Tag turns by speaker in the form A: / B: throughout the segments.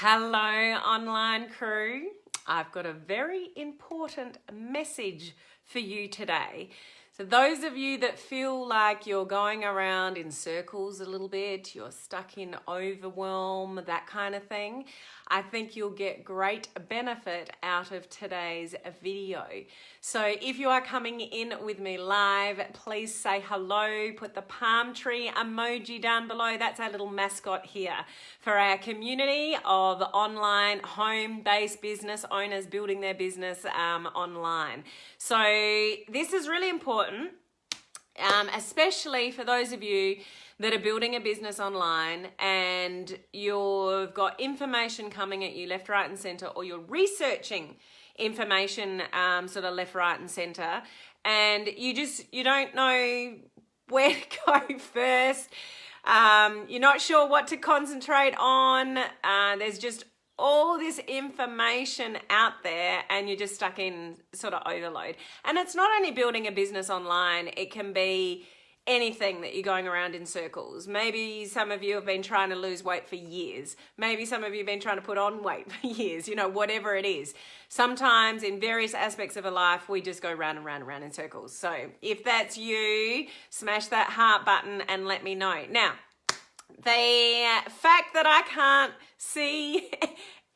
A: Hello, online crew. I've got a very important message for you today. So those of you that feel like you're going around in circles a little bit, you're stuck in overwhelm, that kind of thing, I think you'll get great benefit out of today's video. So if you are coming in with me live, please say hello, put the palm tree emoji down below. That's our little mascot here for our community of online home-based business owners building their business online. So this is really important, especially for those of you that are building a business online and you've got information coming at you left, right, and center, or you're researching information sort of left, right, and center, and you don't know where to go first. You're not sure what to concentrate on. There's just all this information out there and you're just stuck in sort of overload. And it's not only building a business online, it can be anything that you're going around in circles. Maybe some of you have been trying to lose weight for years. Maybe some of you have been trying to put on weight for years, whatever it is. Sometimes in various aspects of a life, we just go round and round and round in circles. So if that's you, smash that heart button and let me know. Now, the fact that I can't see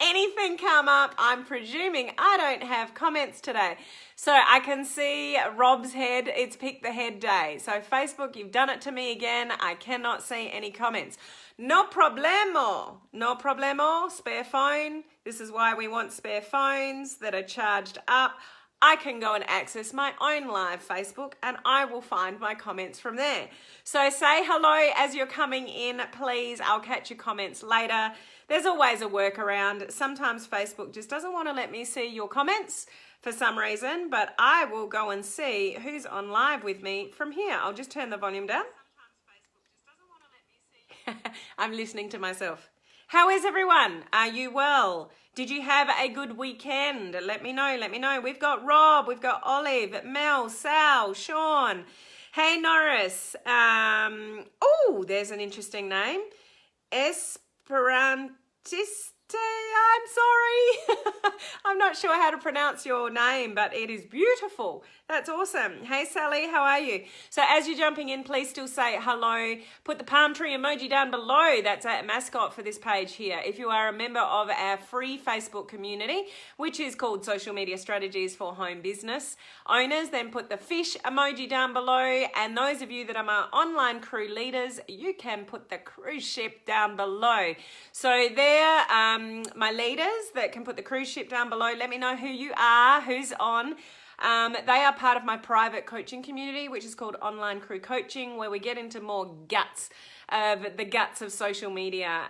A: anything come up, I'm presuming I don't have comments today. So I can see Rob's head, it's pick the head day. So Facebook, you've done it to me again. I cannot see any comments. No problemo, no problemo, spare phone. This is why we want spare phones that are charged up. I can go and access my own live Facebook and I will find my comments from there. So say hello as you're coming in, please. I'll catch your comments later. There's always a workaround. Sometimes Facebook just doesn't want to let me see your comments for some reason, but I will go and see who's on live with me from here. I'll just turn the volume down. I'm listening to myself. How is everyone? Are you well? Did you have a good weekend? Let me know, let me know. We've got Rob, we've got Olive, Mel, Sal, Sean. Hey, Norris. Oh, there's an interesting name. Esperantista. I'm sorry. I'm not sure how to pronounce your name, but it is beautiful. That's awesome. Hey, Sally, how are you? So as you're jumping in, please still say hello. Put the palm tree emoji down below. That's a mascot for this page here. If you are a member of our free Facebook community, which is called Social Media Strategies for Home Business Owners, then put the fish emoji down below. And those of you that are my online crew leaders, you can put the cruise ship down below. So there, my leaders that can put the cruise ship down below, let me know who you are, who's on. They are part of my private coaching community, which is called Online Crew Coaching, where we get into more the guts of social media,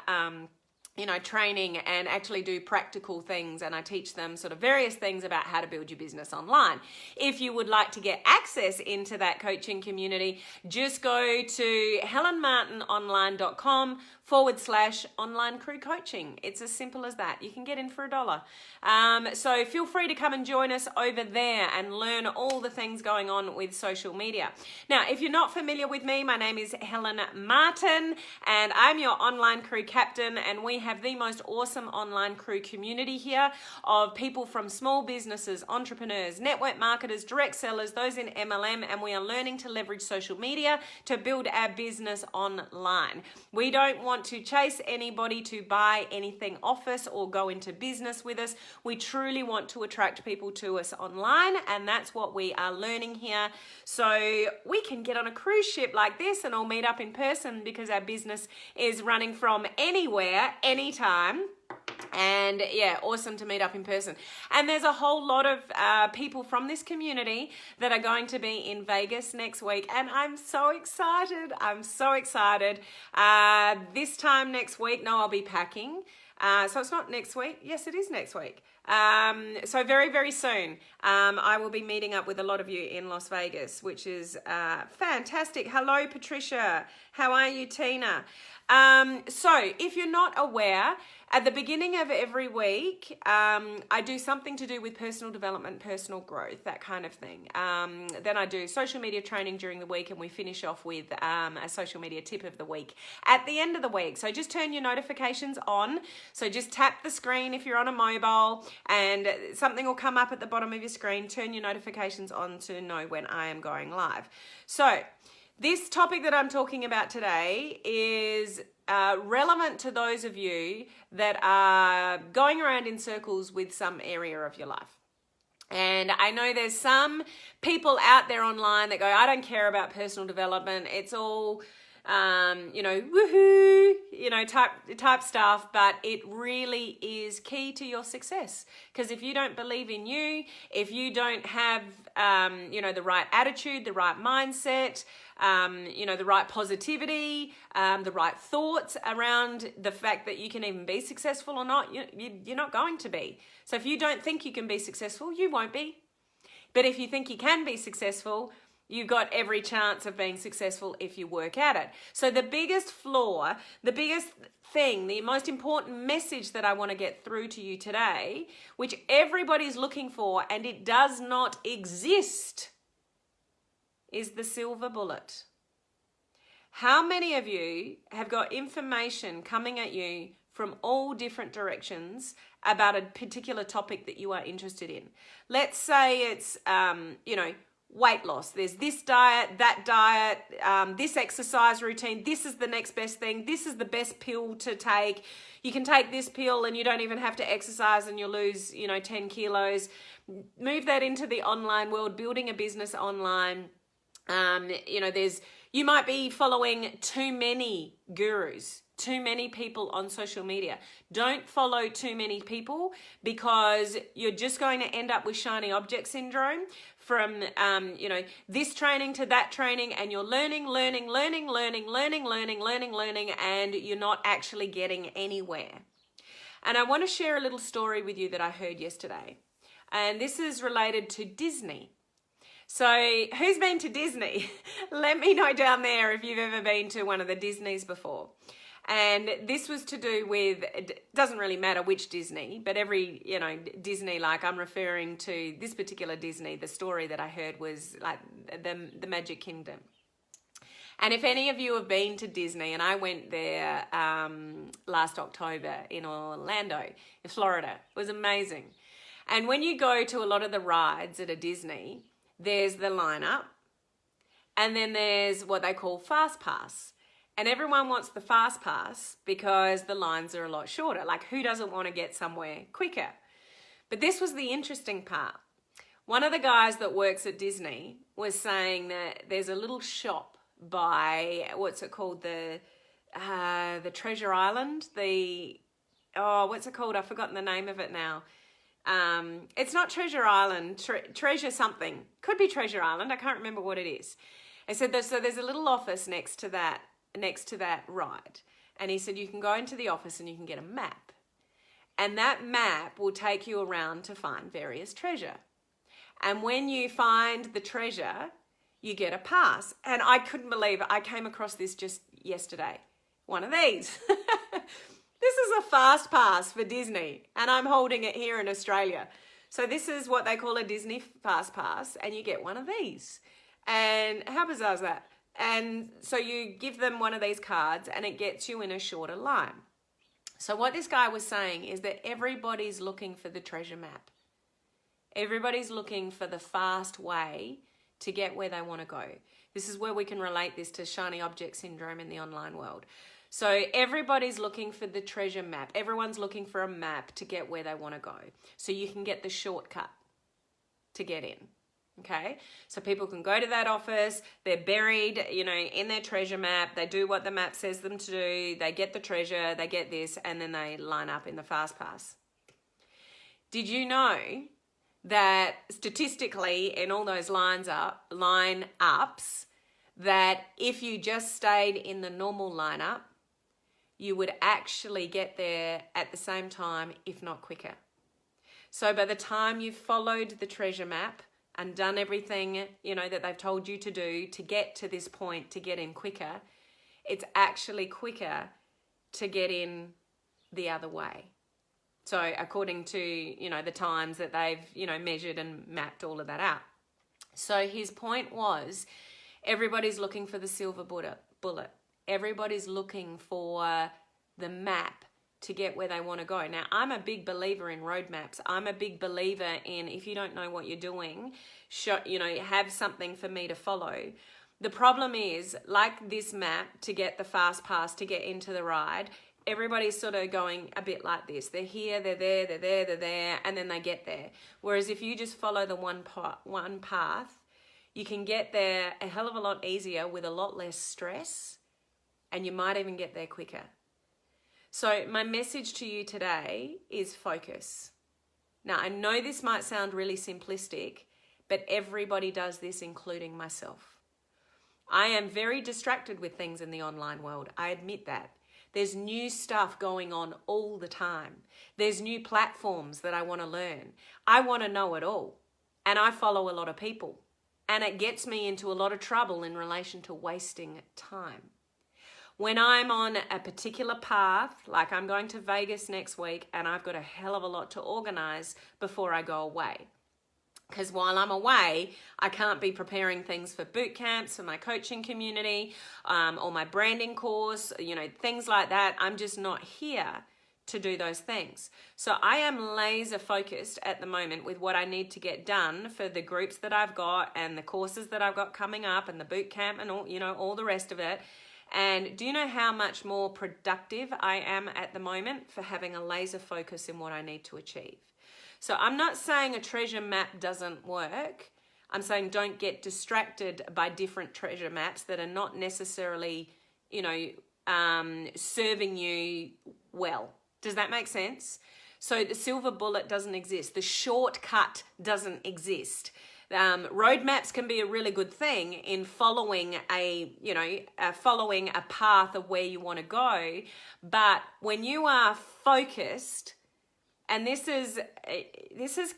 A: training and actually do practical things, and I teach them sort of various things about how to build your business online. If you would like to get access into that coaching community, just go to helenmartinonline.com/online crew coaching. It's as simple as that. You can get in for $1. So feel free to come and join us over there and learn all the things going on with social media. Now, if you're not familiar with me, my name is Helen Martin and I'm your online crew captain, and we have the most awesome online crew community here of people from small businesses, entrepreneurs, network marketers, direct sellers, those in MLM, and we are learning to leverage social media to build our business online. We don't want to chase anybody to buy anything off us or go into business with us. We truly want to attract people to us online, and that's what we are learning here. So we can get on a cruise ship like this and all meet up in person because our business is running from anywhere, anytime. And yeah, awesome to meet up in person. And there's a whole lot of people from this community that are going to be in Vegas next week. And I'm so excited. I'm so excited. This time next week, no, I'll be packing. So it's not next week. Yes, it is next week. So very, very soon, I will be meeting up with a lot of you in Las Vegas, which is fantastic. Hello, Patricia. How are you, Tina? So if you're not aware, at the beginning of every week, I do something to do with personal development, personal growth, that kind of thing. Then I do social media training during the week, and we finish off with a social media tip of the week at the end of the week. So just turn your notifications on. So just tap the screen if you're on a mobile, and something will come up at the bottom of your screen. Turn your notifications on to know when I am going live. So this topic that I'm talking about today is relevant to those of you that are going around in circles with some area of your life. And I know there's some people out there online that go, I don't care about personal development. It's all, woohoo, type stuff. But it really is key to your success. Because if you don't believe in you, if you don't have, the right attitude, the right mindset, the right positivity, the right thoughts around the fact that you can even be successful or not, you're not going to be. So if you don't think you can be successful, you won't be. But if you think you can be successful, you've got every chance of being successful if you work at it. So the biggest flaw, the biggest thing, the most important message that I want to get through to you today, which everybody's looking for and it does not exist, is the silver bullet. How many of you have got information coming at you from all different directions about a particular topic that you are interested in? Let's say it's, weight loss. There's this diet, that diet, this exercise routine. This is the next best thing. This is the best pill to take. You can take this pill and you don't even have to exercise and you'll lose, 10 kilos. Move that into the online world, building a business online. You might be following too many gurus, too many people on social media. Don't follow too many people, because you're just going to end up with shiny object syndrome from, this training to that training, and you're learning, and you're not actually getting anywhere. And I want to share a little story with you that I heard yesterday. And this is related to Disney. So who's been to Disney? Let me know down there if you've ever been to one of the Disneys before. And this was to do with, it doesn't really matter which Disney, but every, Disney, like I'm referring to this particular Disney, the story that I heard was like the Magic Kingdom. And if any of you have been to Disney, and I went there last October in Orlando, in Florida, it was amazing. And when you go to a lot of the rides at a Disney, there's the lineup, and then there's what they call Fast Pass. And everyone wants the Fast Pass because the lines are a lot shorter. Like, who doesn't want to get somewhere quicker? But this was the interesting part. One of the guys that works at Disney was saying that there's a little shop by, what's it called? The Treasure Island? What's it called? I've forgotten the name of it now. It's not Treasure Island, Treasure something. Could be Treasure Island. I can't remember what it is. I said, so there's a little office next to that ride. And he said, you can go into the office and you can get a map. And that map will take you around to find various treasure. And when you find the treasure, you get a pass. And I couldn't believe it. I came across this just yesterday. One of these. This is a Fast Pass for Disney, and I'm holding it here in Australia. So this is what they call a Disney Fast Pass, and you get one of these. And how bizarre is that? And so you give them one of these cards, and it gets you in a shorter line. So what this guy was saying is that everybody's looking for the treasure map. Everybody's looking for the fast way to get where they want to go. This is where we can relate this to shiny object syndrome in the online world. So everybody's looking for the treasure map. Everyone's looking for a map to get where they want to go. So you can get the shortcut to get in. Okay, so people can go to that office, they're buried, in their treasure map, they do what the map says them to do, they get the treasure, they get this, and then they line up in the Fast Pass. Did you know that statistically in all those line ups, that if you just stayed in the normal lineup, you would actually get there at the same time, if not quicker. So by the time you've followed the treasure map and done everything, that they've told you to do to get to this point, to get in quicker, it's actually quicker to get in the other way. So according to, the times that they've, measured and mapped all of that out. So his point was, everybody's looking for the silver bullet. Everybody's looking for the map to get where they want to go. Now, I'm a big believer in roadmaps. I'm a big believer in, if you don't know what you're doing, have something for me to follow. The problem is, like this map, to get the fast pass, to get into the ride, everybody's sort of going a bit like this. They're here, they're there, they're there, they're there, and then they get there. Whereas if you just follow the one path, you can get there a hell of a lot easier with a lot less stress, and you might even get there quicker. So my message to you today is focus. Now, I know this might sound really simplistic, but everybody does this, including myself. I am very distracted with things in the online world. I admit that. There's new stuff going on all the time. There's new platforms that I want to learn. I want to know it all. And I follow a lot of people. And it gets me into a lot of trouble in relation to wasting time. When I'm on a particular path, like I'm going to Vegas next week and I've got a hell of a lot to organize before I go away. Because while I'm away, I can't be preparing things for boot camps, for my coaching community, or my branding course, things like that. I'm just not here to do those things. So I am laser focused at the moment with what I need to get done for the groups that I've got and the courses that I've got coming up and the boot camp and all the rest of it. And do you know how much more productive I am at the moment for having a laser focus in what I need to achieve? So I'm not saying a treasure map doesn't work. I'm saying don't get distracted by different treasure maps that are not necessarily, serving you well. Does that make sense? So the silver bullet doesn't exist. The shortcut doesn't exist. Roadmaps can be a really good thing in following following a path of where you want to go. But when you are focused, and this is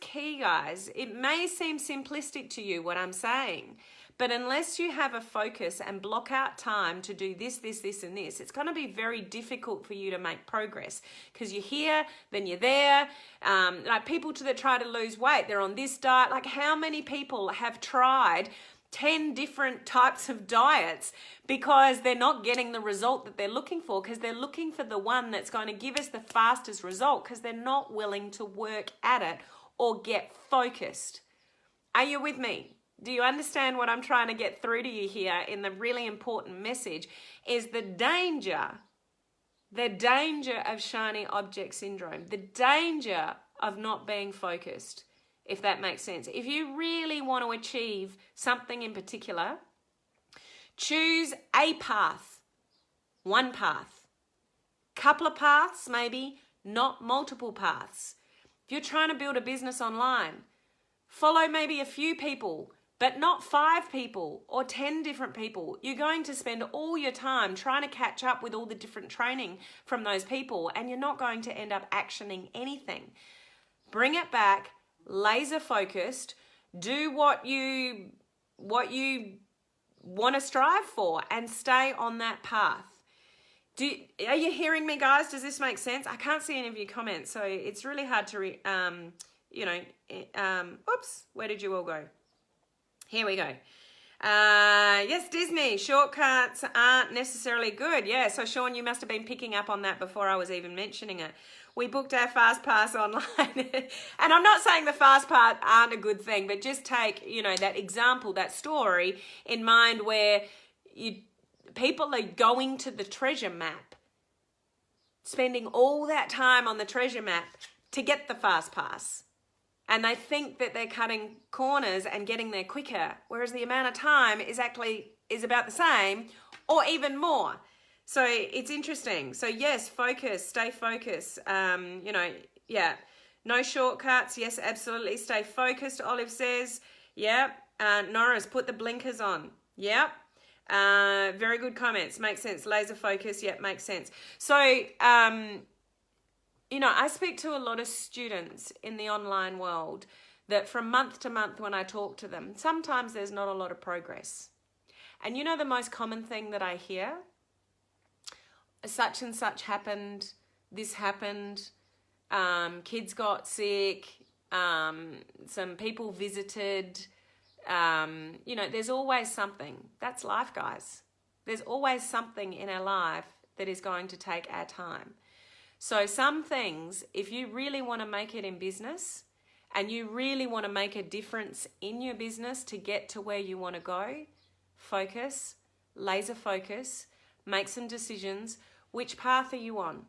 A: key, guys. It may seem simplistic to you what I'm saying, but unless you have a focus and block out time to do this, this, this, and this, it's going to be very difficult for you to make progress because you're here, then you're there. Like people that try to lose weight, they're on this diet. Like how many people have tried 10 different types of diets because they're not getting the result that they're looking for, because they're looking for the one that's going to give us the fastest result because they're not willing to work at it or get focused. Are you with me? Do you understand what I'm trying to get through to you here in the really important message is the danger of shiny object syndrome, the danger of not being focused, if that makes sense. If you really want to achieve something in particular, choose a path, one path, couple of paths maybe, not multiple paths. If you're trying to build a business online, follow maybe a few people, but not 5 people or 10 different people. You're going to spend all your time trying to catch up with all the different training from those people, and you're not going to end up actioning anything. Bring it back, laser focused, do what you want to strive for and stay on that path. Are you hearing me, guys? Does this make sense? I can't see any of your comments, so it's really hard to oops, where did you all go? Here we go. Yes, Disney, shortcuts aren't necessarily good. Yeah, so Sean, you must have been picking up on that before I was even mentioning it. We booked our fast pass online. And I'm not saying the fast pass aren't a good thing, but just take, that example, that story in mind where people are going to the treasure map, spending all that time on the treasure map to get the fast pass. And they think that they're cutting corners and getting there quicker, whereas the amount of time is about the same or even more. So it's interesting. So yes, focus, stay focused. No shortcuts. Yes, absolutely. Stay focused, Olive says. Yep. Norris, put the blinkers on. Yep. Very good comments. Makes sense. Laser focus. Yep, makes sense. So, I speak to a lot of students in the online world that from month to month when I talk to them, sometimes there's not a lot of progress. And the most common thing that I hear? such and such happened, this happened, kids got sick, some people visited, there's always something. That's life, guys. There's always something in our life that is going to take our time. So some things, if you really want to make it in business and you really want to make a difference in your business to get to where you want to go, focus, laser focus, make some decisions. Which path are you on?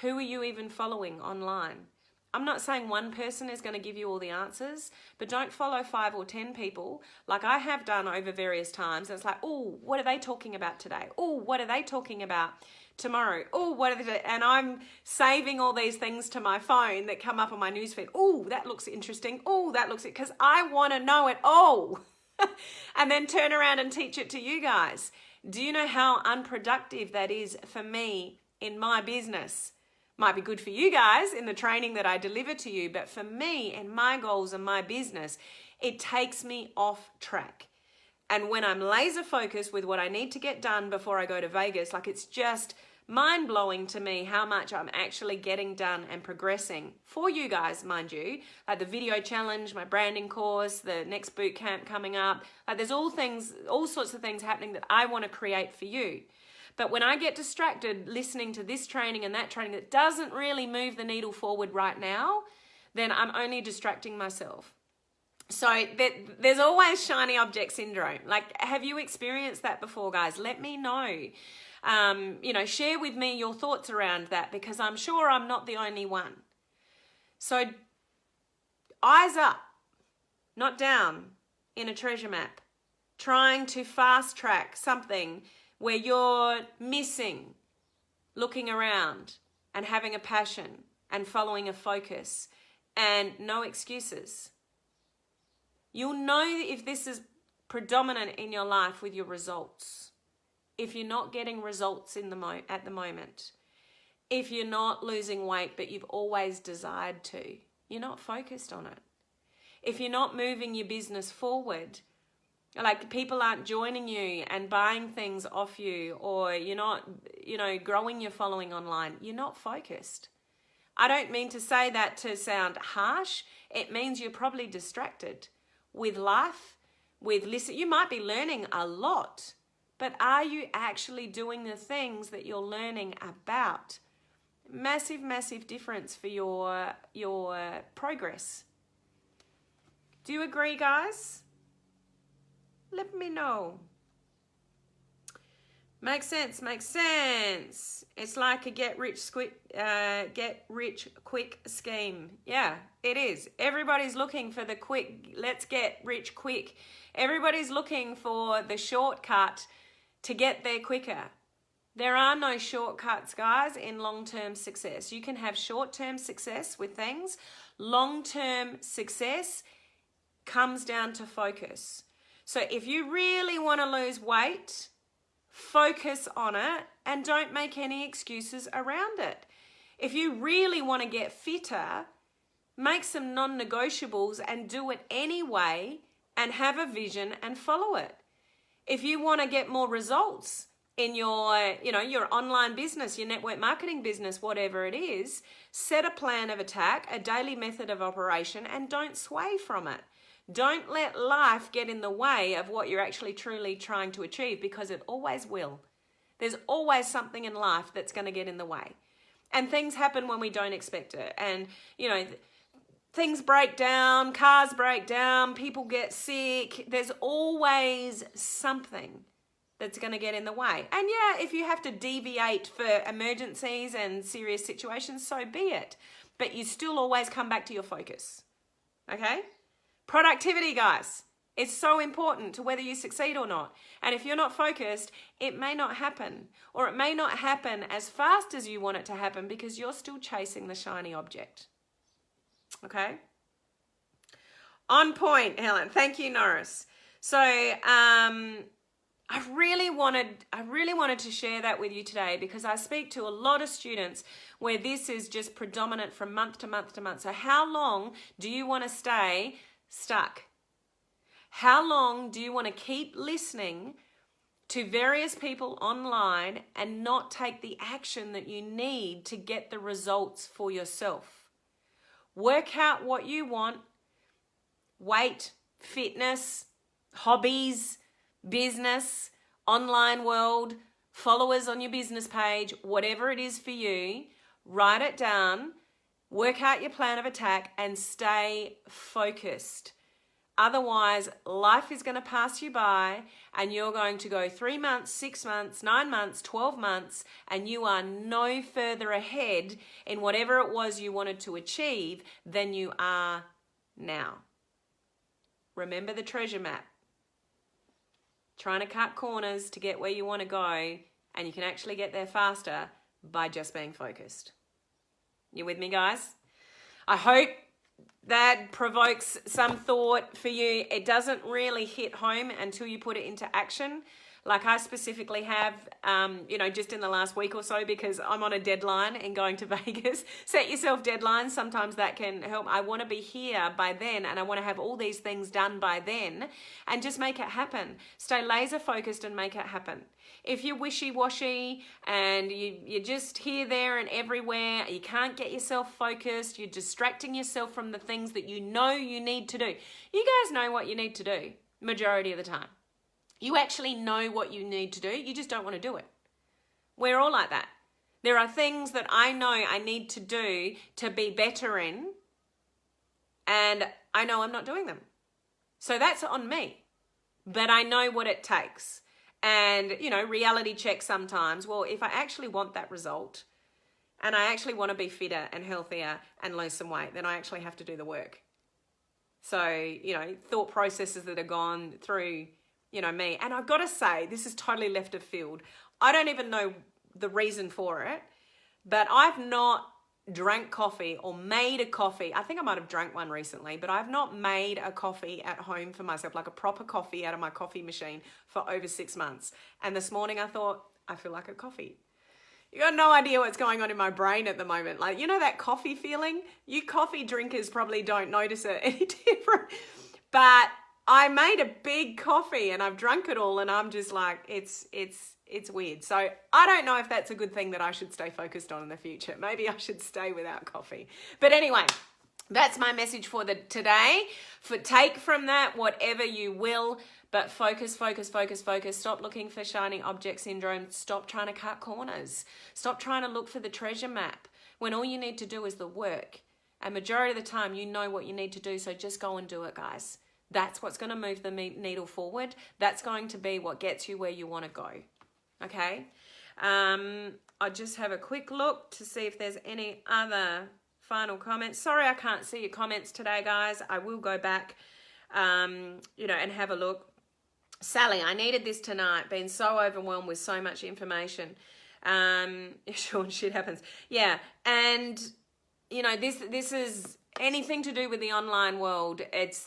A: Who are you even following online? I'm not saying one person is going to give you all the answers, but don't follow 5 or 10 people like I have done over various times. And it's like, oh, what are they talking about today? Oh, what are they talking about tomorrow? Oh, what are they? And I'm saving all these things to my phone that come up on my newsfeed. Oh, that looks interesting. Oh, that looks, because I want to know it all. And then turn around and teach it to you guys. Do you know how unproductive that is for me in my business? Might be good for you guys in the training that I deliver to you, but for me and my goals and my business, it takes me off track. And when I'm laser focused with what I need to get done before I go to Vegas, like it's just mind-blowing to me how much I'm actually getting done and progressing for you guys, mind you. Like the video challenge, my branding course, the next boot camp coming up. Like there's all sorts of things happening that I want to create for you. But when I get distracted listening to this training and that training that doesn't really move the needle forward right now, then I'm only distracting myself. So there's always shiny object syndrome. Like, have you experienced that before, guys? Let me know. Share with me your thoughts around that, because I'm sure I'm not the only one. So eyes up, not down in a treasure map, trying to fast track something where you're missing, looking around and having a passion and following a focus and no excuses. You'll know if this is predominant in your life with your results. If you're not getting results at the moment. If you're not losing weight but you've always desired to. You're not focused on it. If you're not moving your business forward, like people aren't joining you and buying things off you, or you're not, growing your following online, you're not focused. I don't mean to say that to sound harsh. It means you're probably distracted with life, with listen. You might be learning a lot, but are you actually doing the things that you're learning about? Massive, massive difference for your progress. Do you agree, guys? Let me know. Makes sense. It's like a get rich quick scheme. Yeah, it is. Everybody's looking for the quick, let's get rich quick. Everybody's looking for the shortcut to get there quicker. There are no shortcuts, guys, in long-term success. You can have short-term success with things. Long-term success comes down to focus. So if you really want to lose weight, focus on it and don't make any excuses around it. If you really want to get fitter, make some non-negotiables and do it anyway and have a vision and follow it. If you want to get more results in your online business, your network marketing business, whatever it is, set a plan of attack, a daily method of operation, and don't sway from it. Don't let life get in the way of what you're actually truly trying to achieve, because it always will. There's always something in life that's going to get in the way. And things happen when we don't expect it. And, things break down, cars break down, people get sick. There's always something that's going to get in the way. And yeah, if you have to deviate for emergencies and serious situations, so be it. But you still always come back to your focus. Okay? Productivity, guys, is so important to whether you succeed or not. And if you're not focused, it may not happen. Or it may not happen as fast as you want it to happen because you're still chasing the shiny object. Okay? On point, Helen. Thank you, Norris. So I really wanted to share that with you today, because I speak to a lot of students where this is just predominant from month to month to month. So how long do you want to stay stuck? How long do you want to keep listening to various people online and not take the action that you need to get the results for yourself. Work out what you want: weight, fitness, hobbies, business, online world, followers on your business page, whatever it is for you. Write it down, work out your plan of attack, and stay focused. Otherwise, life is going to pass you by and you're going to go 3 months, 6 months, 9 months, 12 months, and you are no further ahead in whatever it was you wanted to achieve than you are now. Remember the treasure map. Trying to cut corners to get where you want to go, and you can actually get there faster by just being focused. You with me, guys? I hope that provokes some thought for you. It doesn't really hit home until you put it into action. Like I specifically have, just in the last week or so, because I'm on a deadline and going to Vegas. Set yourself deadlines. Sometimes that can help. I want to be here by then, and I want to have all these things done by then, and just make it happen. Stay laser focused and make it happen. If you're wishy-washy and you're just here, there, and everywhere, you can't get yourself focused, you're distracting yourself from the things that you know you need to do. You guys know what you need to do majority of the time. You actually know what you need to do. You just don't want to do it. We're all like that. There are things that I know I need to do to be better in, and I know I'm not doing them. So that's on me. But I know what it takes. And, reality check sometimes. Well, if I actually want that result and I actually want to be fitter and healthier and lose some weight, then I actually have to do the work. So, thought processes that are gone through me. And I've got to say, this is totally left of field. I don't even know the reason for it, but I've not drank coffee or made a coffee. I think I might have drank one recently, but I've not made a coffee at home for myself, like a proper coffee out of my coffee machine, for over 6 months. And this morning I thought, I feel like a coffee. You got no idea what's going on in my brain at the moment. Like, that coffee feeling? You coffee drinkers probably don't notice it any different. But I made a big coffee and I've drunk it all, and I'm just like, it's weird. So I don't know if that's a good thing that I should stay focused on in the future. Maybe I should stay without coffee. But anyway, that's my message for today. Take from that whatever you will, but focus, focus, focus, focus. Stop looking for shiny object syndrome. Stop trying to cut corners. Stop trying to look for the treasure map when all you need to do is the work. And majority of the time, you know what you need to do, so just go and do it, guys. That's what's going to move the needle forward. That's going to be what gets you where you want to go. Okay? I'll just have a quick look to see if there's any other final comments. Sorry I can't see your comments today, guys. I will go back, and have a look. Sally, I needed this tonight. Been so overwhelmed with so much information. Sure, shit happens. Yeah, and, this is anything to do with the online world.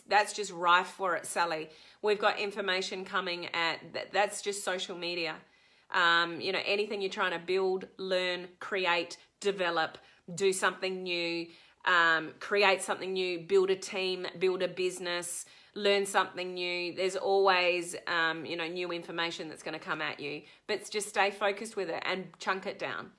A: That's just rife for it, Sally. We've got information coming that's just social media. Anything you're trying to build, learn, create, develop, do something new, create something new, build a team, build a business, learn something new. There's always, new information that's going to come at you, but just stay focused with it and chunk it down.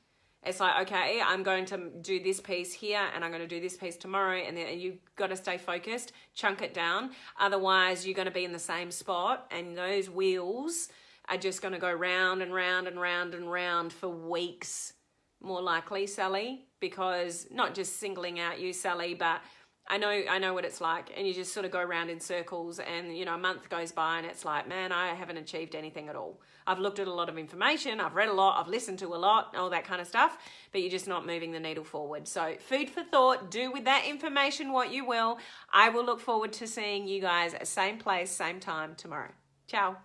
A: It's like, okay, I'm going to do this piece here and I'm going to do this piece tomorrow, and then you've got to stay focused, chunk it down. Otherwise, you're going to be in the same spot, and those wheels are just going to go round and round and round and round for weeks, more likely, Sally, because not just singling out you, Sally, but I know what it's like, and you just sort of go around in circles, and a month goes by and it's like, man, I haven't achieved anything at all. I've looked at a lot of information, I've read a lot, I've listened to a lot, all that kind of stuff, but you're just not moving the needle forward. So food for thought, do with that information what you will. I will look forward to seeing you guys at same place, same time tomorrow. Ciao.